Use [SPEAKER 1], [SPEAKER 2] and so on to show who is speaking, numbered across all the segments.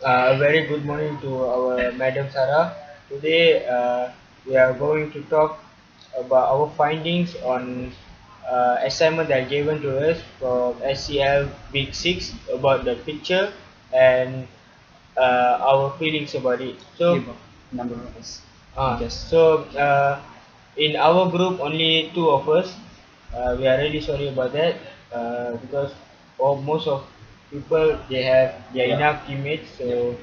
[SPEAKER 1] A very good morning to our Madam Sarah. Today we are going to talk about our findings on assignment that given to us from SCL Big 6 about the picture and our feelings about it.
[SPEAKER 2] Okay,
[SPEAKER 1] So,
[SPEAKER 2] bro. Number of us.
[SPEAKER 1] uh,
[SPEAKER 2] Yes.
[SPEAKER 1] so in our group only two of us. We are really sorry about that because most of people they are
[SPEAKER 2] Yeah.
[SPEAKER 1] enough teammates,
[SPEAKER 2] Yeah.
[SPEAKER 1] so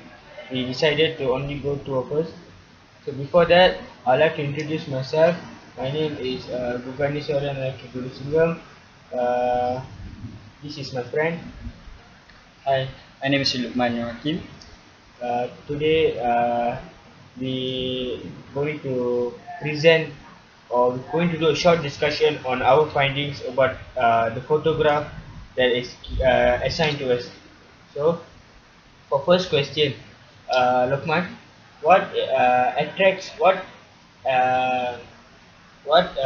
[SPEAKER 1] we decided to only go two of us. So before that, I'd like to introduce myself. My name is Gugani Soran Singham. Uh, this is my friend. Hi.
[SPEAKER 2] My name is Lukman Hakim.
[SPEAKER 1] Today we going to present or we're going to do a short discussion on our findings about the photograph that is assigned to us. So, for first question, Lokman, what attracts uh, what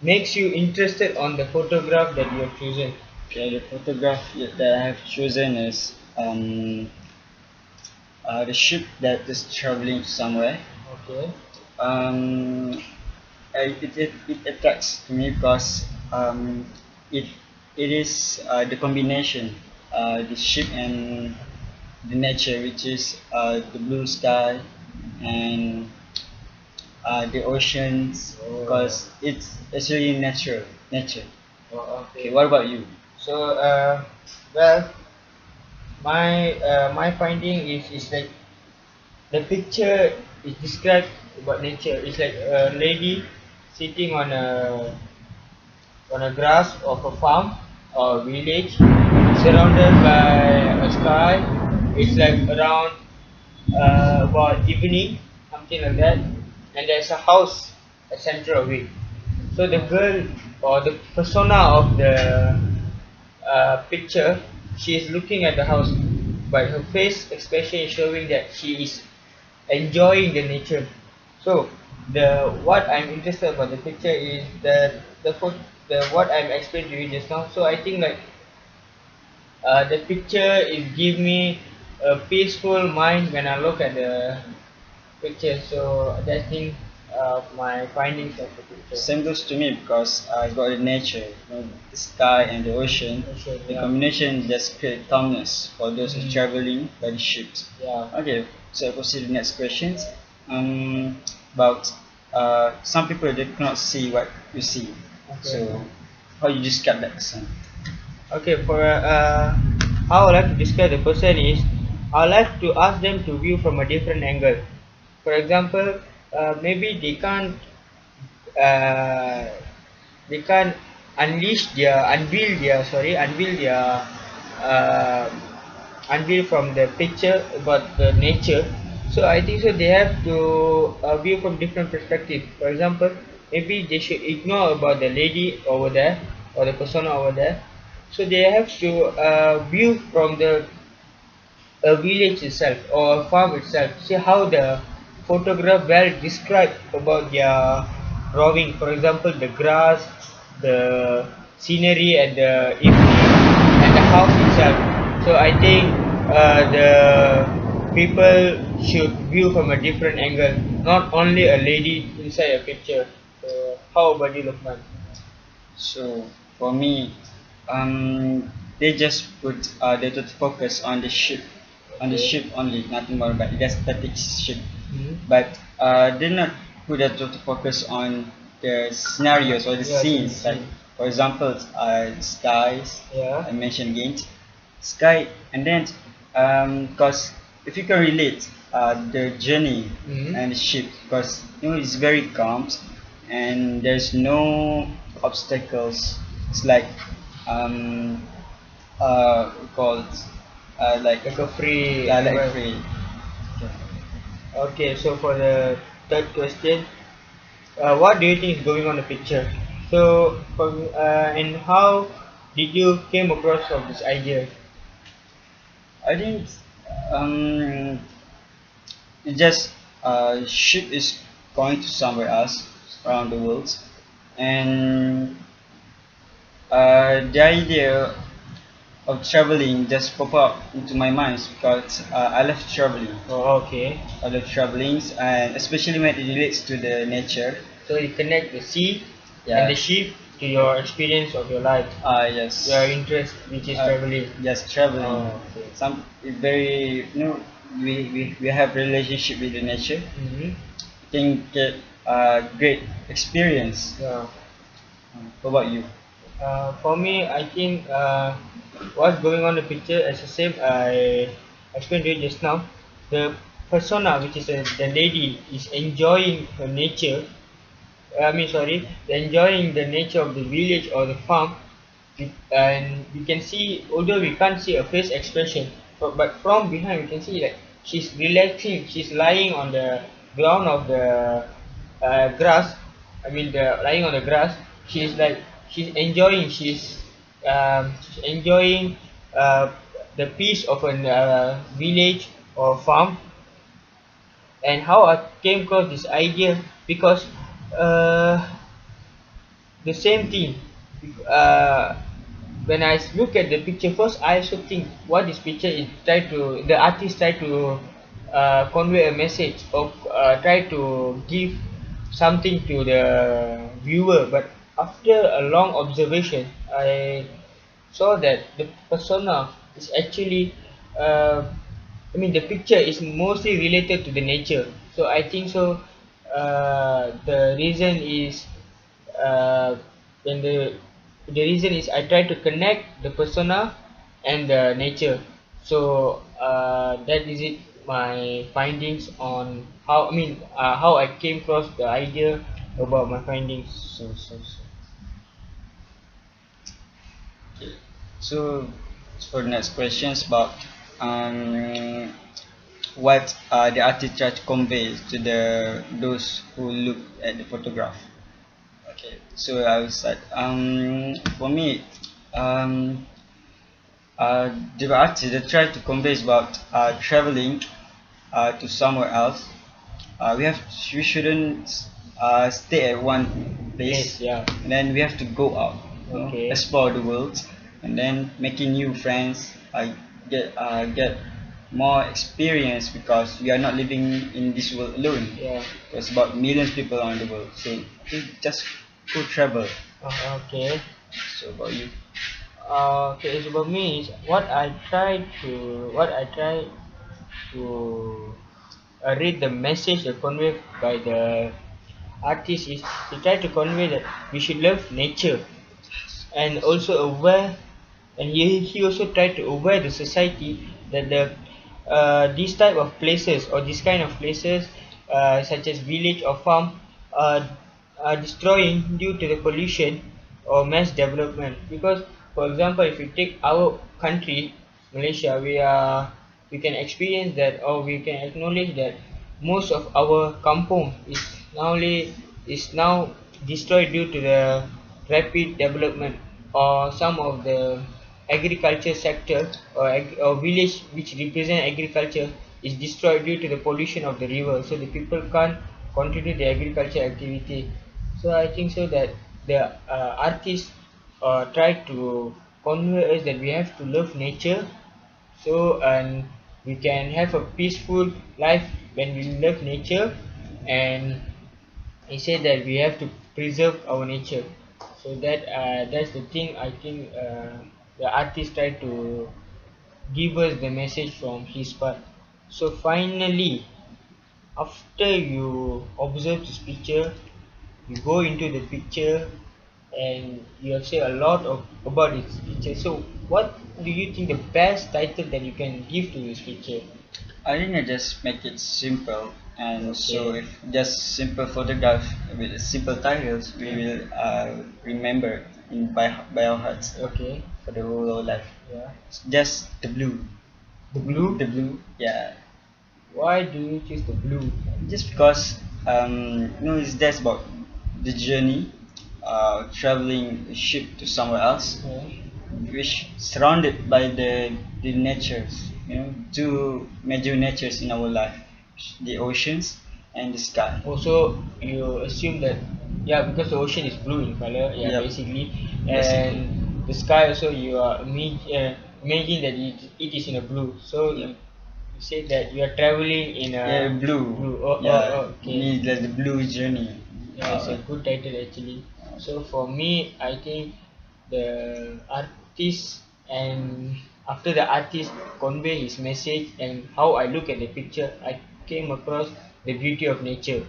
[SPEAKER 1] makes you interested on the photograph that you have chosen?
[SPEAKER 2] Okay, the photograph that I have chosen is the ship that is traveling somewhere.
[SPEAKER 1] Okay.
[SPEAKER 2] Um, it attracts to me because it it is the combination the ship and the nature, which is the blue sky and the oceans,
[SPEAKER 1] Oh,
[SPEAKER 2] because it's actually natural nature. Okay,
[SPEAKER 1] okay.
[SPEAKER 2] what about you?
[SPEAKER 1] So, well, my finding is like the picture is described about nature. It's like a lady sitting on a grass of a farm or village, surrounded by a sky. It's like around about evening, something like that, and there's a house at center of it. So the girl or the persona of the picture, she is looking at the house, but her face expression is showing that she is enjoying the nature. So the what I'm interested about the picture is that the what I'm explained to you just now. So I think like the picture is give me a peaceful mind when I look at the picture. So that's thing my findings of the picture.
[SPEAKER 2] Same goes to me because I got the nature, the sky and the ocean.
[SPEAKER 1] Ocean,
[SPEAKER 2] The
[SPEAKER 1] yeah.
[SPEAKER 2] combination just create calmness for those who
[SPEAKER 1] Mhm.
[SPEAKER 2] traveling by the ships.
[SPEAKER 1] Yeah.
[SPEAKER 2] Okay, so I proceed to the next questions. About some people they cannot see what you see.
[SPEAKER 1] Okay.
[SPEAKER 2] So how you describe that person?
[SPEAKER 1] Okay, for how I like to describe the person is I like to ask them to view from a different angle. For example, maybe uh, they can't unveil their uh, unveil from the picture about the nature. So I think so they have to view from different perspective. For example, maybe they should ignore about the lady over there or the persona over there. So they have to view from the a village itself or a farm itself. See how the photograph well describe about their drawing. For example, the grass, the scenery, and the evening, and the house itself. So I think the people should view from a different angle, not only a lady inside a picture. So how about you, Lukman?
[SPEAKER 2] So for me, they just put the total focus on the
[SPEAKER 1] Okay.
[SPEAKER 2] ship only, nothing more. But just static ship.
[SPEAKER 1] Hmm.
[SPEAKER 2] But did not put a total focus on the scenarios or the
[SPEAKER 1] Yeah, so the
[SPEAKER 2] scenes. Like
[SPEAKER 1] scene.
[SPEAKER 2] for example, skies.
[SPEAKER 1] Yeah.
[SPEAKER 2] I mentioned again, sky, and then because if you can relate the journey
[SPEAKER 1] Hmm.
[SPEAKER 2] and the ship, because it's very calm and there's no obstacles. It's like um called like
[SPEAKER 1] Like a free
[SPEAKER 2] like
[SPEAKER 1] environment.
[SPEAKER 2] free.
[SPEAKER 1] Okay, so for the third question, what do you think is going on in the picture? So, and how did you came across of this idea?
[SPEAKER 2] I think um it just ship is going to somewhere else around the world, and the idea of traveling just pop up into my mind because I love traveling.
[SPEAKER 1] Oh, okay.
[SPEAKER 2] I love traveling, and especially when it relates to the nature.
[SPEAKER 1] So you connect the sea
[SPEAKER 2] Yeah.
[SPEAKER 1] and the ship to your experience of your life,
[SPEAKER 2] Yes.
[SPEAKER 1] your interest, which is traveling.
[SPEAKER 2] Yes, traveling.
[SPEAKER 1] Oh, okay.
[SPEAKER 2] Some very, we have relationship with the nature.
[SPEAKER 1] Mm-hmm.
[SPEAKER 2] Can get a great experience.
[SPEAKER 1] Yeah.
[SPEAKER 2] What about you?
[SPEAKER 1] For me, I think what's going on in the picture, as the same I explained to you just now, the persona, which is the lady, is enjoying her nature. Enjoying the nature of the village or the farm, and we can see, although we can't see a face expression, but from behind we can see that she's relaxing. She's lying on the ground of the grass. The lying on the grass. She's like she's enjoying. She's enjoying the peace of a village or farm. And how I came across this idea, because uh, the same thing. Uh, when I look at the picture first, I also think what this picture is the artist try to convey a message, or try to give something to the viewer. But after a long observation, I saw that the persona is actually the picture is mostly related to the nature. So I think so the reason is when the reason is I try to connect the persona and the nature. So that is it, my findings on how I came across the idea about my findings.
[SPEAKER 2] So for the next questions about um, what the artist try to convey to those who look at the photograph. Okay, so I will start. For me, the artist they try to convey is about traveling to somewhere else. We shouldn't stay at one place.
[SPEAKER 1] Yes, yeah.
[SPEAKER 2] And then we have to go out,
[SPEAKER 1] Okay.
[SPEAKER 2] explore the world, and then making new friends. Get more experience because we are not living in this world alone.
[SPEAKER 1] Yeah.
[SPEAKER 2] There's about millions of people around the world, so we just go travel.
[SPEAKER 1] Okay.
[SPEAKER 2] So about you?
[SPEAKER 1] Okay, it's about me is what I try to read the message that conveyed by the artist is to try to convey that we should love nature, and also aware, and he also tried to aware the society that these type of places, or this kind of places such as village or farm, are destroying due to the pollution or mass development. Because for example, if you take our country, Malaysia, we can experience that, or we can acknowledge that most of our kampung is now destroyed due to the rapid development, or some of the agriculture sector, or village which represent agriculture is destroyed due to the pollution of the river, so the people can't continue the agriculture activity. So I think so that the artists try to convey us that we have to love nature, so and we can have a peaceful life when we love nature. And he said that we have to preserve our nature. So that's the thing. I think the artist tried to give us the message from his part. So finally, after you observe this picture, you go into the picture, and you have said a lot about this picture. So what do you think the best title that you can give to this picture?
[SPEAKER 2] I think I just make it simple, and so
[SPEAKER 1] Okay.
[SPEAKER 2] if just simple photograph with simple titles, we will remember by our hearts
[SPEAKER 1] Okay.
[SPEAKER 2] for the whole of life.
[SPEAKER 1] Yeah.
[SPEAKER 2] Just the blue,
[SPEAKER 1] The blue.
[SPEAKER 2] the blue, yeah.
[SPEAKER 1] Why do you choose the blue?
[SPEAKER 2] Just because it's just about the journey, traveling ship to somewhere else,
[SPEAKER 1] Okay.
[SPEAKER 2] which surrounded by the natures, two major natures in our life, the oceans and the sky.
[SPEAKER 1] Also, you assume that, yeah, because the ocean is blue in color, yeah,
[SPEAKER 2] Yep.
[SPEAKER 1] basically,
[SPEAKER 2] Basically.
[SPEAKER 1] and the sky also, imagine that it is in a blue. So you say that you are traveling in a
[SPEAKER 2] Yeah, blue.
[SPEAKER 1] blue. Okay.
[SPEAKER 2] Means like the blue journey.
[SPEAKER 1] Yeah, it's a good title actually. So for me, I think the artist, and after the artist convey his message and how I look at the picture, I came across the beauty of nature.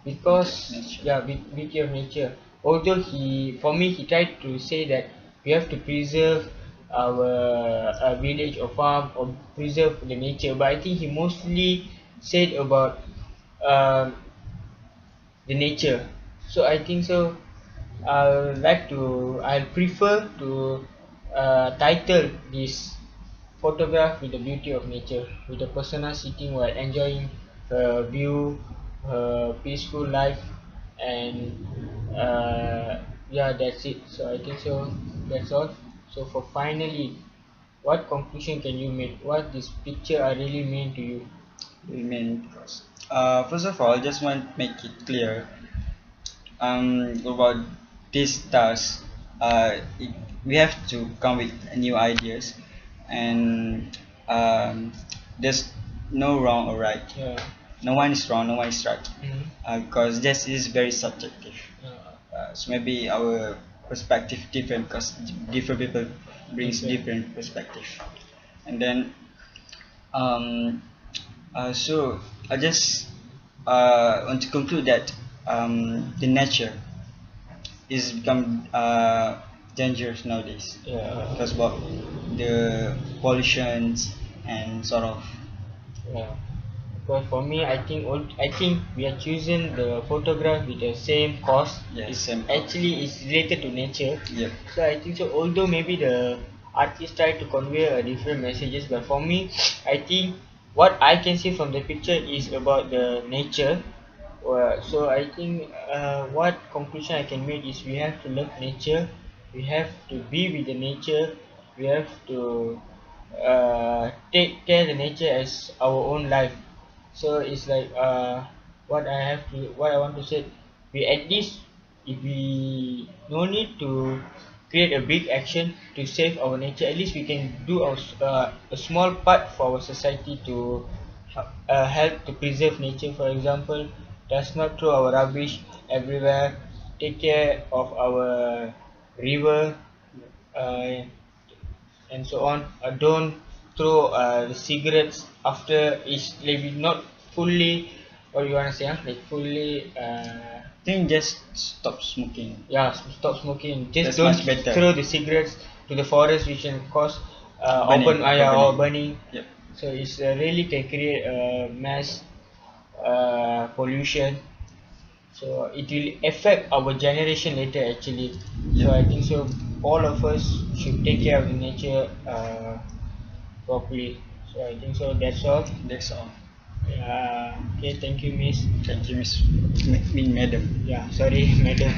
[SPEAKER 1] Because
[SPEAKER 2] Nature.
[SPEAKER 1] yeah, beauty of nature. Although for me, he tried to say that we have to preserve our village or farm or preserve the nature, but I think he mostly said about um, the nature. So I think so. I prefer to title this photograph with the beauty of nature, with the persona sitting while enjoying her view, her peaceful life, and yeah, that's it. So I think so. That's all. So for finally, what conclusion can you make? What this picture are really mean to you?
[SPEAKER 2] We mean, first of all, just want to make it clear about this task. We have to come with new ideas, and there's no wrong or right.
[SPEAKER 1] Yeah.
[SPEAKER 2] No one is wrong, no one is right,
[SPEAKER 1] Mhm.
[SPEAKER 2] because this is very subjective.
[SPEAKER 1] Uh,
[SPEAKER 2] So maybe our perspective different because different people brings
[SPEAKER 1] Okay.
[SPEAKER 2] different perspective, and then um, so I just want to conclude that the nature is become dangerous nowadays
[SPEAKER 1] yeah.
[SPEAKER 2] because about the pollutions and sort of
[SPEAKER 1] Yeah. Because for me, I think we are choosing the photograph with the same cause.
[SPEAKER 2] Yeah,
[SPEAKER 1] It's
[SPEAKER 2] same cause.
[SPEAKER 1] actually it's related to nature.
[SPEAKER 2] Yep.
[SPEAKER 1] So I think so. Although maybe the artist tried to convey a different messages, but for me, I think what I can see from the picture is about the nature. So I think what conclusion I can make is we have to love nature. We have to be with the nature. We have to take care the nature as our own life. So it's like what I want to say, we at least, if we no need to create a big action to save our nature, at least we can do a small part for our society to help to preserve nature. For example, does not throw our rubbish everywhere, take care of our river, uh, and so on. Don't throw the cigarettes after it's maybe not fully, what you wanna say, like fully.
[SPEAKER 2] Think just stop smoking.
[SPEAKER 1] Yeah, stop smoking. Just
[SPEAKER 2] That's
[SPEAKER 1] don't
[SPEAKER 2] much better.
[SPEAKER 1] throw the cigarettes to the forest, which can cause
[SPEAKER 2] Burning,
[SPEAKER 1] or
[SPEAKER 2] burning.
[SPEAKER 1] burning.
[SPEAKER 2] Yep.
[SPEAKER 1] So it's really can create mass pollution. So it will affect our generation later actually. So
[SPEAKER 2] Yep.
[SPEAKER 1] I think so. All of us should take care of the nature properly. So I think so. That's all.
[SPEAKER 2] That's all.
[SPEAKER 1] Okay. Thank you, Miss.
[SPEAKER 2] Thank you, Miss Madam.
[SPEAKER 1] Yeah. Sorry, Madam.